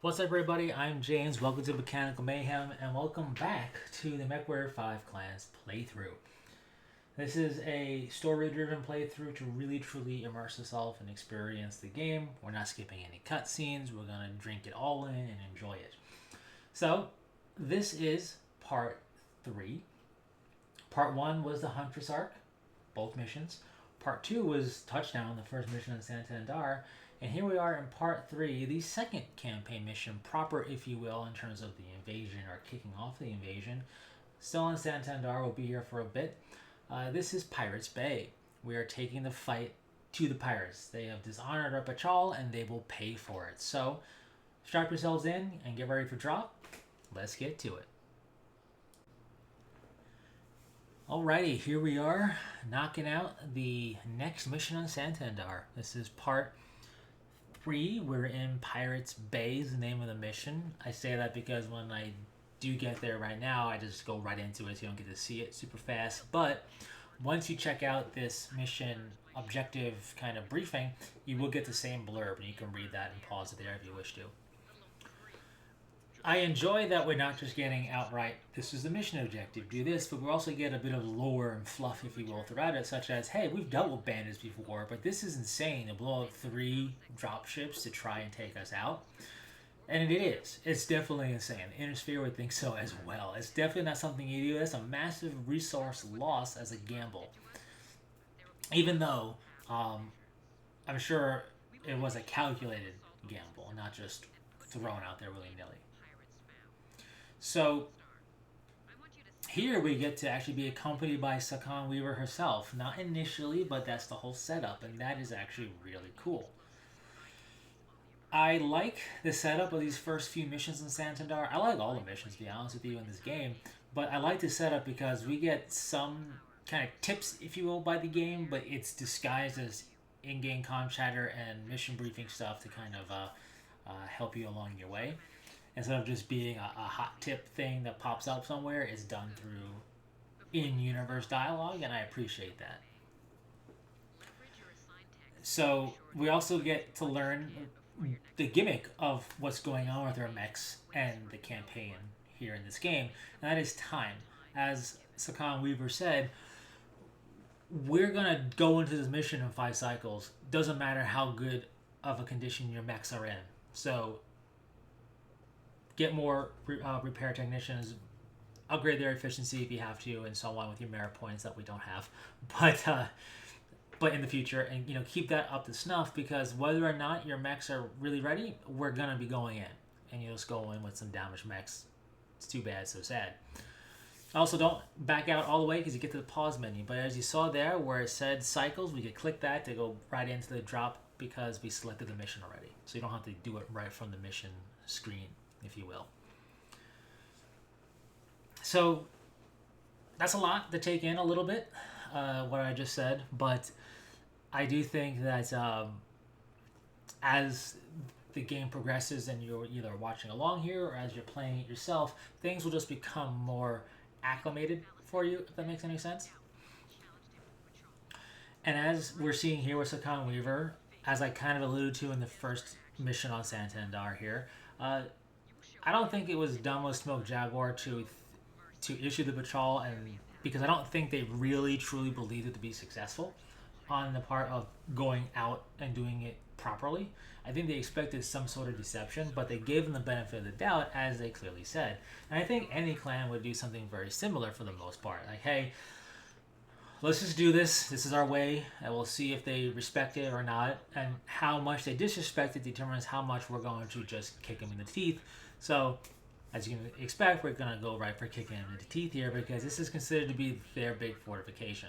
What's up, everybody? I'm James. Welcome to Mechanical Mayhem, and welcome back to the Mechwarrior 5 Clans playthrough. This is a story-driven playthrough to really truly immerse yourself and experience the game. We're not skipping any cutscenes. We're going to drink it all in and enjoy it. So, this is part 3. Part 1 was the Huntress arc, both missions. Part 2 was Touchdown, the first mission in Santander. And here we are in part 3, the second campaign mission, proper if you will, in terms of the invasion or kicking off the invasion. Still in Santander, we'll be here for a bit. This is Pirates Bay. We are taking the fight to the pirates. They have dishonored our patrol and they will pay for it. So, strap yourselves in and get ready for drop. Let's get to it. Alrighty, here we are, knocking out the next mission on Santander. This is part 3. We're in Pirates Bay is the name of the mission. I say that because when I do get there right now, I just go right into it so you don't get to see it super fast. But once you check out this mission objective kind of briefing, you will get the same blurb, and you can read that and pause it there if you wish to. I enjoy that we're not just getting outright, this is the mission objective, do this, but we also get a bit of lore and fluff, if you will, throughout it, such as, hey, we've dealt with bandits before, but this is insane to blow up 3 dropships to try and take us out. And it is. It's definitely insane. The Inner would think so as well. It's definitely not something you do. That's a massive resource loss as a gamble. Even though, I'm sure it was a calculated gamble, not just thrown out there willy-nilly. So, here we get to actually be accompanied by Scum Weaver herself. Not initially, but that's the whole setup, and that is actually really cool. I like the setup of these first few missions in Santander. I like all the missions, to be honest with you, in this game. But I like the setup because we get some kind of tips, if you will, by the game, but it's disguised as in-game comm chatter and mission briefing stuff to kind of help you along your way. Instead of just being a hot tip thing that pops up somewhere, it's done through in-universe dialogue, and I appreciate that. So we also get to learn the gimmick of what's going on with our mechs and the campaign here in this game, and that is time. As Scum Weaver said, we're going to go into this mission in 5 cycles. Doesn't matter how good of a condition your mechs are in. So get more repair technicians, upgrade their efficiency if you have to, and so on with your merit points that we don't have. But in the future, and keep that up to snuff, because whether or not your mechs are really ready, we're gonna be going in, and you'll just go in with some damaged mechs. It's too bad, so sad. Also, don't back out all the way because you get to the pause menu. But as you saw there, where it said cycles, we could click that to go right into the drop because we selected the mission already. So you don't have to do it right from the mission screen, if you will. So that's a lot to take in a little bit, what I just said, but I do think that as the game progresses and you're either watching along here or as you're playing it yourself, things will just become more acclimated for you, if that makes any sense. And as we're seeing here with Scum Weaver, as I kind of alluded to in the first mission on Santander here, I don't think it was done with Smoke Jaguar to issue the patrol, and because I don't think they really truly believed it to be successful on the part of going out and doing it properly. I think they expected some sort of deception, but they gave them the benefit of the doubt, as they clearly said. And I think any clan would do something very similar for the most part. Like, hey, let's just do this. This is our way, and we'll see if they respect it or not. And how much they disrespect it determines how much we're going to just kick them in the teeth. So, as you can expect, we're going to go right for kicking them in the teeth here because this is considered to be their big fortification.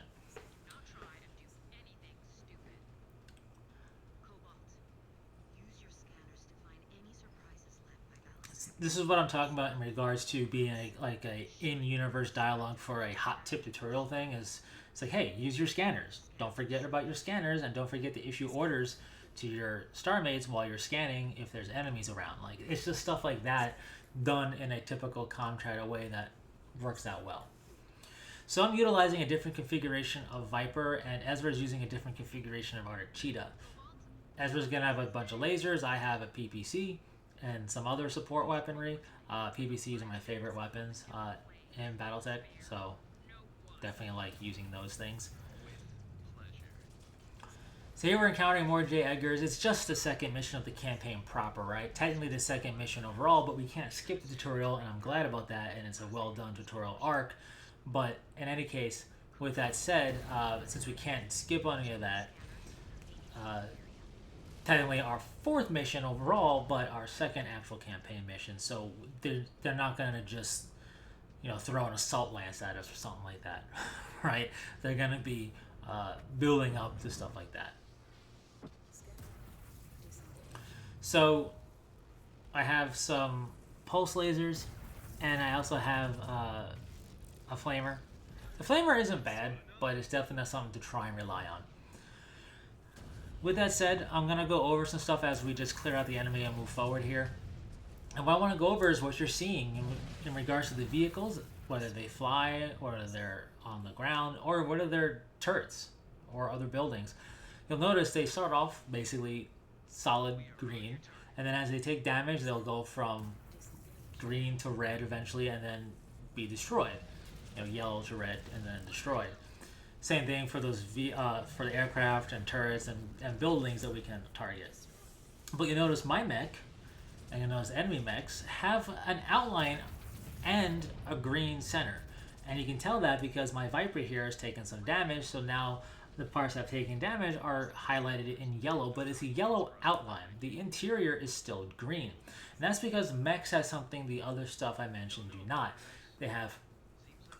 This is what I'm talking about in regards to being like a in-universe dialogue for a hot tip tutorial thing. It's like, hey, use your scanners. Don't forget about your scanners, and don't forget to issue orders to your star mates while you're scanning if there's enemies around. Like, it's just stuff like that done in a typical comm chatter way that works out well. So I'm utilizing a different configuration of Viper, and Ezra's using a different configuration of our Cheetah. Ezra's going to have a bunch of lasers. I have a PPC. and some other support weaponry. PBCs are my favorite weapons in BattleTech, so definitely like using those things. So here we're encountering more J. Edgars. It's just the second mission of the campaign proper, right? Technically the second mission overall, but we can't skip the tutorial, and I'm glad about that, and it's a well-done tutorial arc. But in any case, with that said, since we can't skip on any of that, technically our fourth mission overall, but our second actual campaign mission. So they're not going to just, throw an assault lance at us or something like that, right? They're going to be building up to stuff like that. So I have some pulse lasers, and I also have a flamer. The flamer isn't bad, but it's definitely not something to try and rely on. With that said, I'm going to go over some stuff as we just clear out the enemy and move forward here. And what I want to go over is what you're seeing in regards to the vehicles, whether they fly, or whether they're on the ground, or whether they're turrets or other buildings. You'll notice they start off basically solid green, and then as they take damage, they'll go from green to red eventually, and then be destroyed. Yellow to red, and then destroyed. Same thing for those for the aircraft and turrets and buildings that we can target. But you notice my mech, and you notice enemy mechs, have an outline and a green center. And you can tell that because my Viper here has taken some damage, so now the parts that have taken damage are highlighted in yellow, but it's a yellow outline. The interior is still green. And that's because mechs has something the other stuff I mentioned do not. They have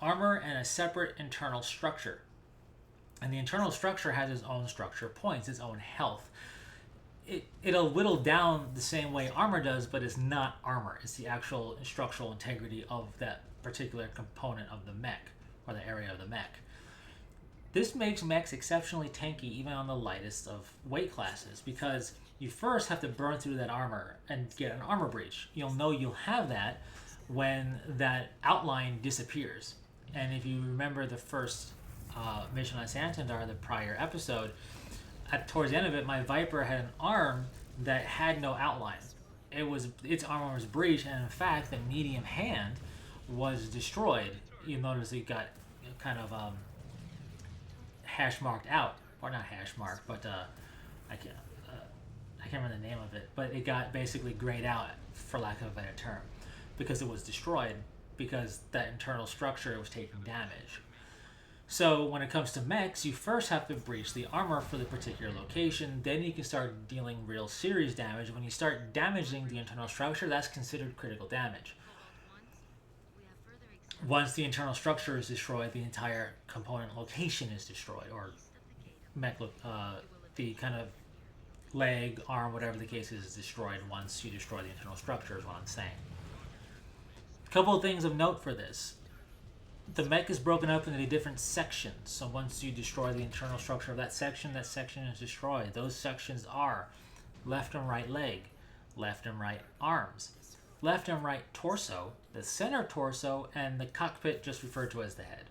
armor and a separate internal structure. And the internal structure has its own structure points, its own health. It'll whittle down the same way armor does, but it's not armor. It's the actual structural integrity of that particular component of the mech, or the area of the mech. This makes mechs exceptionally tanky even on the lightest of weight classes, because you first have to burn through that armor and get an armor breach. You'll know you'll have that when that outline disappears. And if you remember the first mission on Santander, the prior episode, towards the end of it, my Viper had an arm that had no outline. Its armor was breached, and in fact, the medium hand was destroyed. You notice it got kind of hash marked out, or not hash marked, but I can't remember the name of it. But it got basically grayed out, for lack of a better term, because it was destroyed, because that internal structure was taking damage. So when it comes to mechs, you first have to breach the armor for the particular location, then you can start dealing real serious damage. When you start damaging the internal structure, that's considered critical damage. Once the internal structure is destroyed, the entire component location is destroyed, or mech, the kind of leg, arm, whatever the case is destroyed once you destroy the internal structure, is what I'm saying. A couple of things of note for this. The mech is broken up into different sections, so once you destroy the internal structure of that section is destroyed. Those sections are left and right leg, left and right arms, left and right torso, the center torso, and the cockpit, just referred to as the head.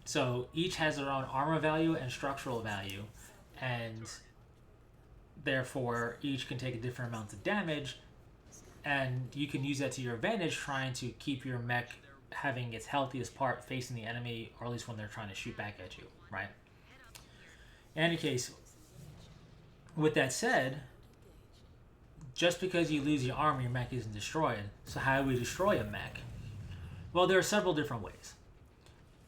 So each has their own armor value and structural value, and therefore each can take a different amount of damage, and you can use that to your advantage trying to keep your mech having its healthiest part facing the enemy, or at least when they're trying to shoot back at you, right? In any case, with that said, just because you lose your armor, your mech isn't destroyed. So how do we destroy a mech? Well, there are several different ways.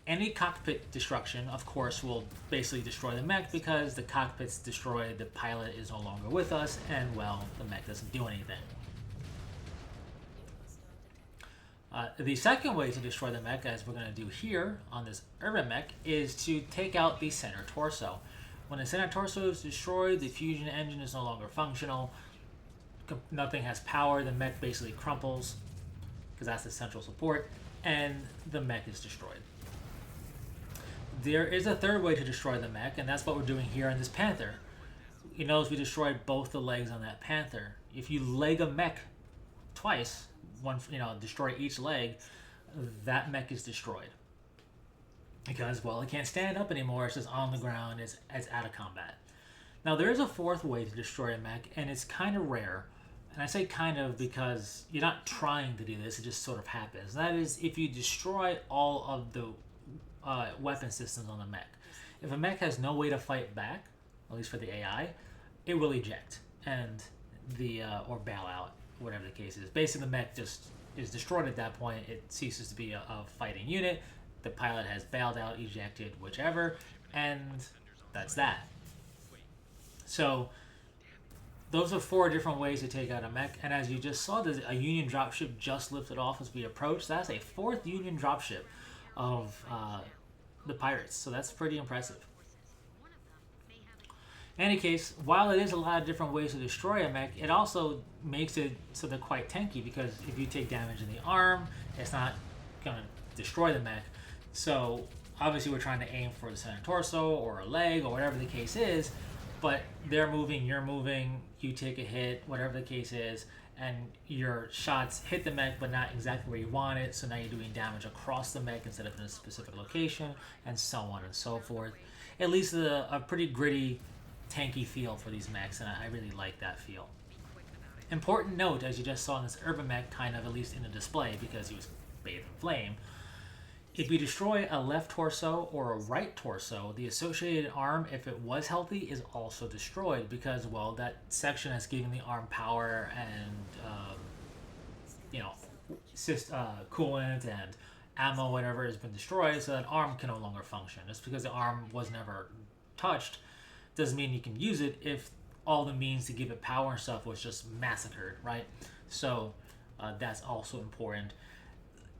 Any cockpit destruction, of course, will basically destroy the mech, because the cockpit's destroyed, the pilot is no longer with us, and, well, the mech doesn't do anything. The second way to destroy the mech, as we're going to do here on this urban mech, is to take out the center torso. When the center torso is destroyed, the fusion engine is no longer functional. Nothing has power. The mech basically crumples, because that's the central support, and the mech is destroyed. There is a third way to destroy the mech, and that's what we're doing here on this Panther. You notice we destroyed both the legs on that Panther. If you leg a mech twice, destroy each leg, that mech is destroyed. Because, well, it can't stand up anymore, it's just on the ground, it's out of combat. Now, there is a fourth way to destroy a mech, and it's kind of rare, And I say kind of because you're not trying to do this, it just sort of happens. That is, if you destroy all of the weapon systems on the mech. If a mech has no way to fight back, at least for the AI, it will eject and or bail out, whatever the case is. Basically, the mech just is destroyed at that point. It ceases to be a fighting unit. The pilot has bailed out, ejected, whichever, and that's that. So those are 4 different ways to take out a mech, and as you just saw, there's a Union dropship just lifted off as we approach. That's a 4th Union dropship of the pirates, so that's pretty impressive. In any case, while it is a lot of different ways to destroy a mech, it also makes it so they're quite tanky, because if you take damage in the arm, it's not going to destroy the mech. So obviously we're trying to aim for the center torso or a leg or whatever the case is, but they're moving, you're moving, you take a hit, whatever the case is, and your shots hit the mech but not exactly where you want it, so now you're doing damage across the mech instead of in a specific location, and so on and so forth. It leads to a pretty gritty, tanky feel for these mechs, and I really like that feel. Important note, as you just saw in this urban mech, kind of at least in the display, because he was bathed in flame, if you destroy a left torso or a right torso, the associated arm, if it was healthy, is also destroyed, because, well, that section has given the arm power and coolant and ammo, whatever, has been destroyed, so that arm can no longer function. Just because the arm was never touched doesn't mean you can use it if all the means to give it power and stuff was just massacred, right? So that's also important.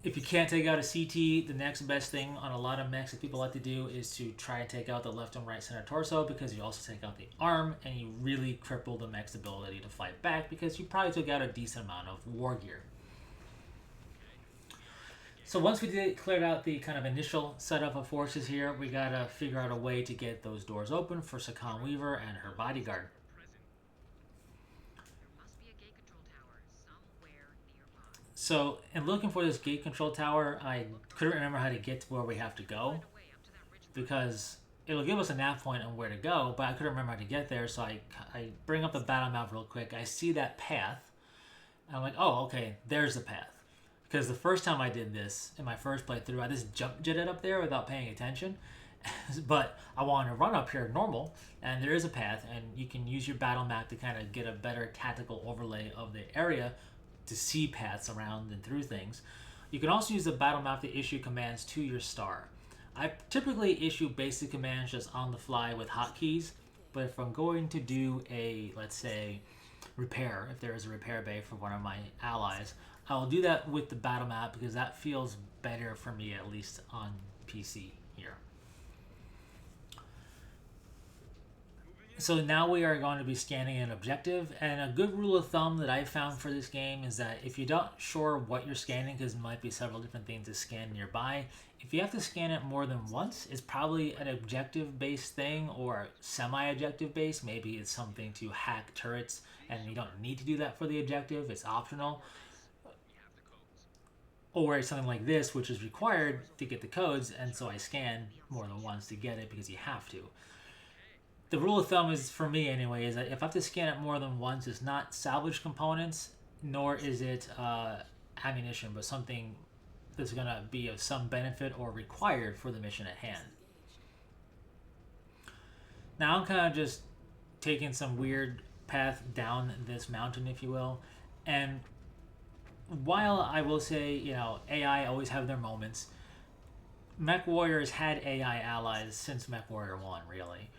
If you can't take out a CT, the next best thing on a lot of mechs that people like to do is to try and take out the left and right center torso, because you also take out the arm and you really cripple the mech's ability to fight back, because you probably took out a decent amount of war gear. So once we cleared out the kind of initial setup of forces here, we gotta figure out a way to get those doors open for Scum Weaver and her bodyguard. So, in looking for this gate control tower, I couldn't remember how to get to where we have to go, because it'll give us a nav point on where to go, but I couldn't remember how to get there, so I bring up the battle map real quick. I see that path, and I'm like, oh, okay, there's the path. Because the first time I did this, in my first playthrough, I just jump jetted up there without paying attention, but I wanted to run up here normal, and there is a path, and you can use your battle map to kind of get a better tactical overlay of the area, to see paths around and through things. You can also use the battle map to issue commands to your star. I typically issue basic commands just on the fly with hotkeys, but if I'm going to do a, let's say, repair, if there is a repair bay for one of my allies, I'll do that with the battle map, because that feels better for me, at least on PC here. So now we are going to be scanning an objective, and a good rule of thumb that I found for this game is that if you're not sure what you're scanning, because there might be several different things to scan nearby, if you have to scan it more than once, it's probably an objective-based thing or semi-objective based. Maybe it's something to hack turrets, and you don't need to do that for the objective, it's optional. Or it's something like this, which is required to get the codes, and so I scan more than once to get it, because you have to. The rule of thumb is, for me anyway, is that if I have to scan it more than once, it's not salvage components, nor is it ammunition, but something that's going to be of some benefit or required for the mission at hand. Now I'm kind of just taking some weird path down this mountain, if you will, and while I will say, AI always have their moments, Mechwarrior has had AI allies since Mechwarrior 1, really.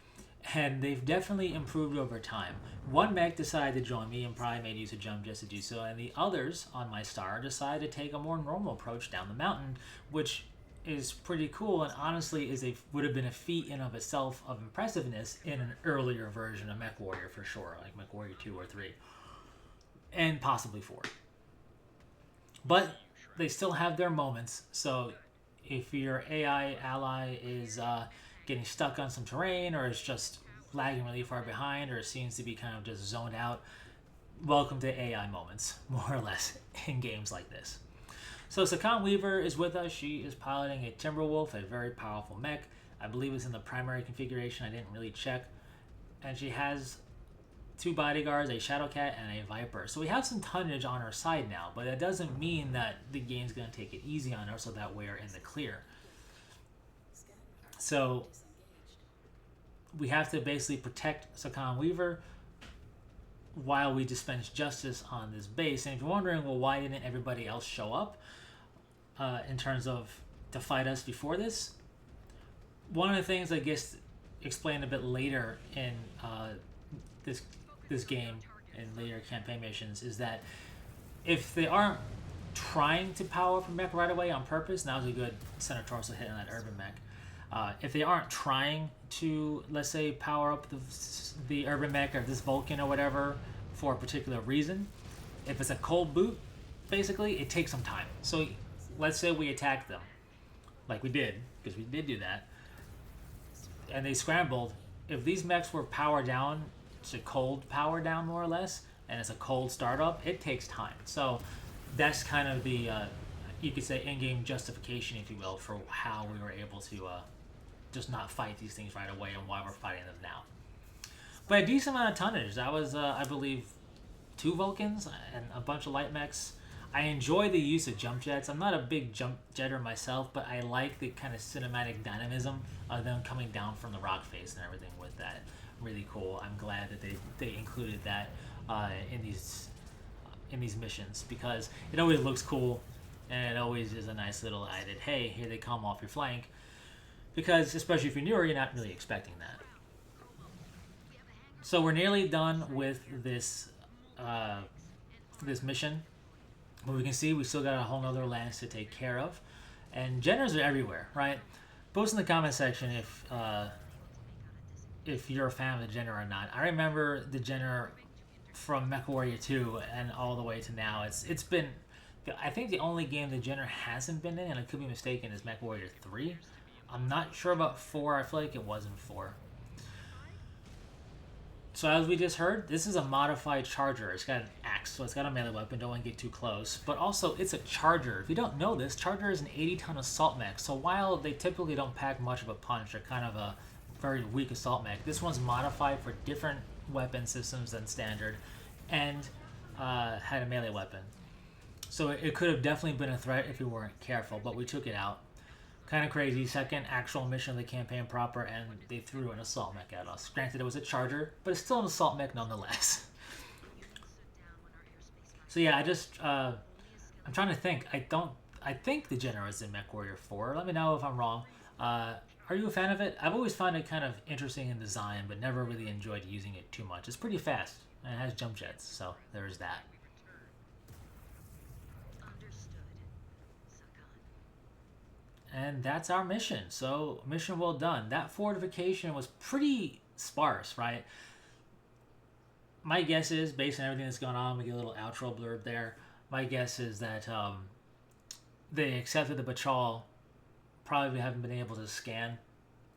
And they've definitely improved over time. One mech decided to join me and probably made use of jump just to do so, and the others on my star decided to take a more normal approach down the mountain, which is pretty cool, and honestly would have been a feat in of itself of impressiveness in an earlier version of Mechwarrior for sure, like Mechwarrior 2 or 3, and possibly 4. But they still have their moments, so if your AI ally is getting stuck on some terrain, or is just lagging really far behind, or seems to be kind of just zoned out, welcome to AI moments, more or less, in games like this. So Scum Weaver is with us. She is piloting a Timberwolf, a very powerful mech. I believe it's in the primary configuration. I didn't really check. And she has 2 bodyguards, a Shadow Cat, and a Viper. So we have some tonnage on our side now, but that doesn't mean that the game's going to take it easy on us so that we're in the clear. So we have to basically protect Scum Weaver while we dispense justice on this base. And if you're wondering, well, why didn't everybody else show up in terms of to fight us before this? One of the things that gets explained a bit later in this game and later campaign missions is that if they aren't trying to power up a mech right away on purpose, that was a good center torso hit on that urban mech. If they aren't trying to, let's say, power up the urban mech or this Vulcan or whatever for a particular reason, if it's a cold boot, basically, it takes some time. So let's say we attack them, like we did, because we did do that, and they scrambled. If these mechs were powered down to cold power down more or less, and it's a cold startup, it takes time. So that's kind of the, you could say, in-game justification, if you will, for how we were able to just not fight these things right away and why we're fighting them now. But a decent amount of tonnage. That was, I believe, 2 Vulcans and a bunch of light mechs. I enjoy the use of jump jets. I'm not a big jump jetter myself, but I like the kind of cinematic dynamism of them coming down from the rock face and everything with that. Really cool. I'm glad that they included that in these missions, because it always looks cool and it always is a nice little added, hey, here they come off your flank, because especially if you're newer, you're not really expecting that. So we're nearly done with this this mission. But we can see we still got a whole nother lands to take care of. And generals are everywhere, right? Post in the comment section if you're a fan of the Jenner or not. I remember the Jenner from Mechwarrior 2 and all the way to now. It's been, I think the only game the Jenner hasn't been in, and I could be mistaken, is Mechwarrior 3. I'm not sure about 4. I feel like it wasn't 4. So as we just heard, this is a modified charger. It's got an axe, so it's got a melee weapon. Don't want to get too close. But also, it's a charger. If you don't know this, charger is an 80-ton assault mech. So while they typically don't pack much of a punch, they're kind of a very weak assault mech. This one's modified for different weapon systems than standard, and had a melee weapon. So it could have definitely been a threat if we weren't careful, but we took it out. Kind of crazy. Second actual mission of the campaign proper, and they threw an assault mech at us. Granted, it was a charger, but it's still an assault mech nonetheless. So yeah, I'm trying to think. I think the Jenner is in Mechwarrior 4. Let me know if I'm wrong. Are you a fan of it? I've always found it kind of interesting in design, but never really enjoyed using it too much. It's pretty fast, and it has jump jets, so there's that. And that's our mission. So, mission well done. That fortification was pretty sparse, right? My guess is, based on everything that's going on, we get a little outro blurb there. My guess is that they accepted the patrol. Probably haven't been able to scan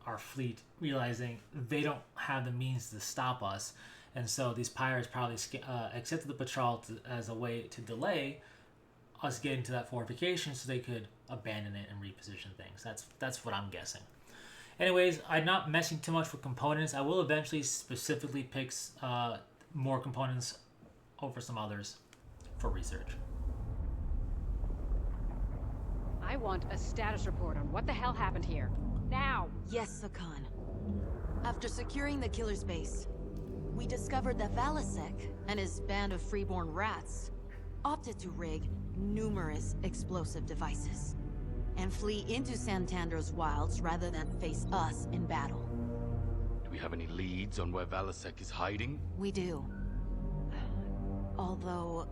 our fleet, realizing they don't have the means to stop us. And so these pirates probably accepted the patrol as a way to delay us getting to that fortification so they could abandon it and reposition things. That's what I'm guessing. Anyways, I'm not messing too much with components. I will eventually specifically pick more components over some others for research. I want a status report on what the hell happened here. Now! Yes, Sakan. After securing the killer's base, we discovered that Valasek and his band of freeborn rats opted to rig numerous explosive devices and flee into Santander's wilds rather than face us in battle. Do we have any leads on where Valasek is hiding? We do. Although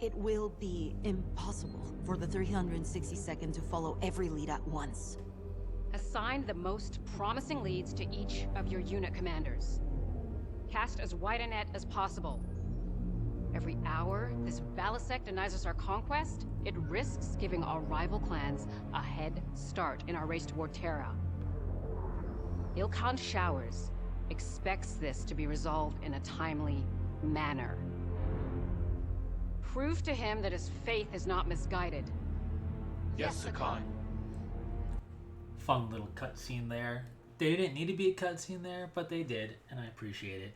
it will be impossible for the 362nd to follow every lead at once. Assign the most promising leads to each of your unit commanders. Cast as wide a net as possible. Every hour this Valasek denies us our conquest, it risks giving our rival clans a head start in our race toward Terra. Ilkhan Showers expects this to be resolved in a timely manner. Prove to him that his faith is not misguided. Yes, Sakan. Fun little cutscene there. They didn't need to be a cutscene there, but they did, and I appreciate it.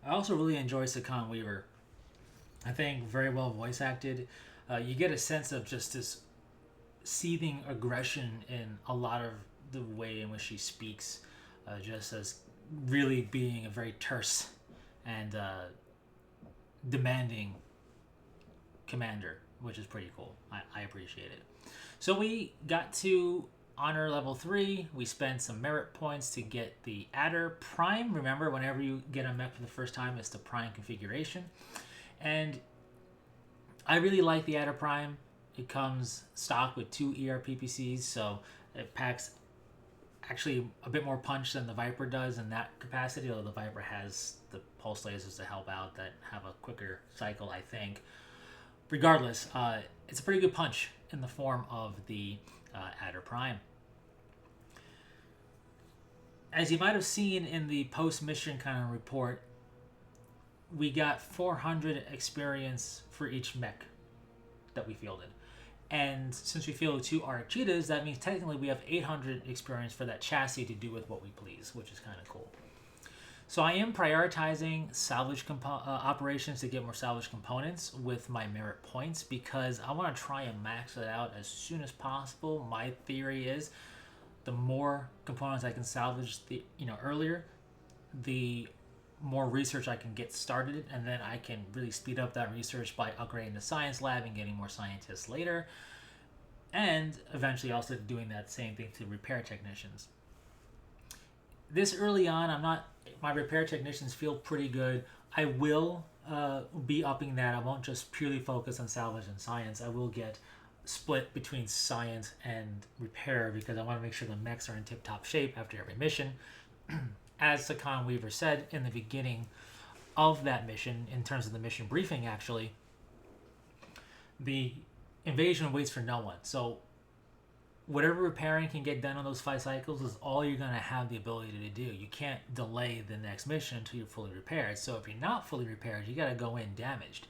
I also really enjoy Sakan Weaver. I think very well voice acted. You get a sense of just this seething aggression in a lot of the way in which she speaks, just as really being a very terse and demanding commander, which is pretty cool. I appreciate it. So we got to honor level 3. We spent some merit points to get the Adder Prime. Remember, whenever you get a mech for the first time, it's the Prime configuration. And I really like the Adder Prime. It comes stock with 2 ERPPCs, so it packs actually a bit more punch than the Viper does in that capacity, although the Viper has the pulse lasers to help out that have a quicker cycle, I think. Regardless, it's a pretty good punch in the form of the Adder Prime. As you might have seen in the post-mission kind of report, we got 400 experience for each mech that we fielded. And since we fielded 2 Arctic Cheetahs, that means technically we have 800 experience for that chassis to do with what we please, which is kind of cool. So I am prioritizing salvage operations to get more salvage components with my merit points because I want to try and max it out as soon as possible. My theory is the more components I can salvage earlier, the more research I can get started, and then I can really speed up that research by upgrading the science lab and getting more scientists later, and eventually also doing that same thing to repair technicians. This early on, my repair technicians feel pretty good. I will be upping that. I won't just purely focus on salvage and science. I will get split between science and repair because I want to make sure the mechs are in tip-top shape after every mission. As Sakan Weaver said in the beginning of that mission, in terms of the mission briefing actually, the invasion waits for no one. So whatever repairing can get done on those 5 cycles is all you're going to have the ability to do. You can't delay the next mission until you're fully repaired. So if you're not fully repaired, you got to go in damaged.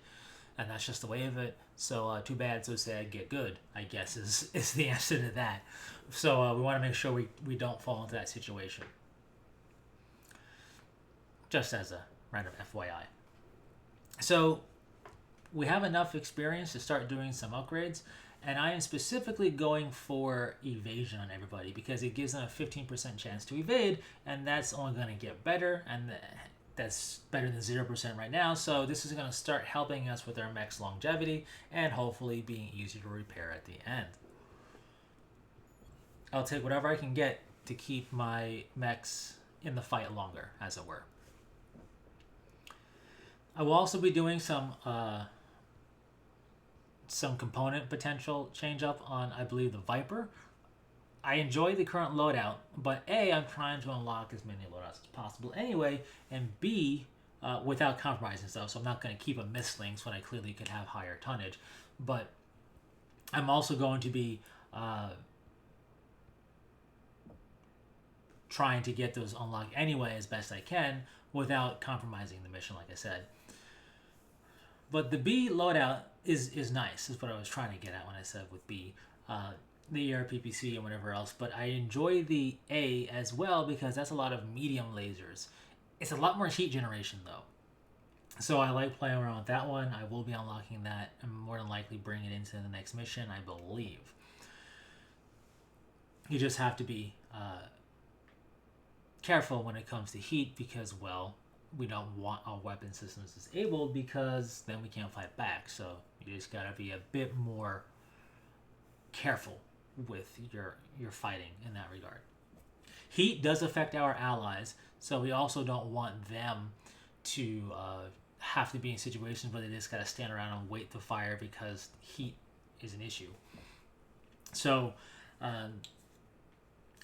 And that's just the way of it. So too bad, so sad, get good, I guess is the answer to that. So we want to make sure we don't fall into that situation. Just as a random FYI. So we have enough experience to start doing some upgrades, and I am specifically going for evasion on everybody because it gives them a 15% chance to evade, and that's only going to get better, and that's better than 0% right now. So this is going to start helping us with our mech's longevity and hopefully being easier to repair at the end. I'll take whatever I can get to keep my mechs in the fight longer, as it were. I will also be doing some component potential change up on, I believe, the Viper. I enjoy the current loadout, but A, I'm trying to unlock as many loadouts as possible anyway, and B, without compromising stuff, so I'm not going to keep a mislinks when I clearly could have higher tonnage. But I'm also going to be trying to get those unlocked anyway as best I can without compromising the mission, like I said. But the B loadout is nice, is what I was trying to get at when I said with B. The ERPPC and whatever else. But I enjoy the A as well because that's a lot of medium lasers. It's a lot more heat generation though. So I like playing around with that one. I will be unlocking that and more than likely bring it into the next mission, I believe. You just have to be careful when it comes to heat because, well, we don't want our weapon systems disabled because then we can't fight back. So you just gotta be a bit more careful with your fighting in that regard. Heat does affect our allies, so we also don't want them to have to be in situations where they just gotta stand around and wait to fire because heat is an issue. So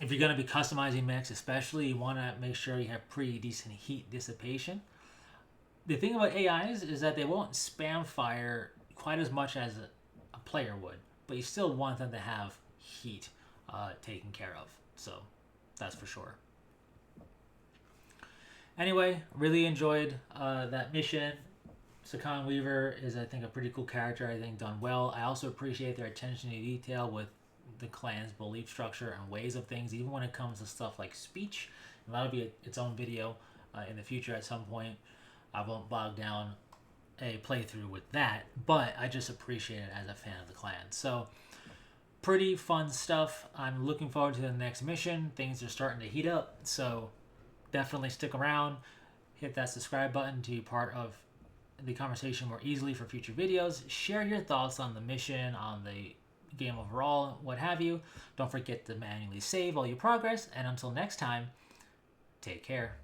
if you're going to be customizing mechs especially, you want to make sure you have pretty decent heat dissipation. The thing about AIs is that they won't spam fire quite as much as a player would, but you still want them to have heat taken care of. So that's for sure. Anyway, really enjoyed that mission. Sakan Weaver is, I think, a pretty cool character. I think done well. I also appreciate their attention to detail with the clan's belief structure and ways of things, even when it comes to stuff like speech. And that'll be its own video in the future at some point. I won't bog down a playthrough with that, but I just appreciate it as a fan of the clan. So pretty fun stuff. I'm looking forward to the next mission. Things are starting to heat up, so definitely stick around. Hit that subscribe button to be part of the conversation more easily for future videos. Share your thoughts on the mission, on the game overall, what have you. Don't forget to manually save all your progress, and until next time, take care.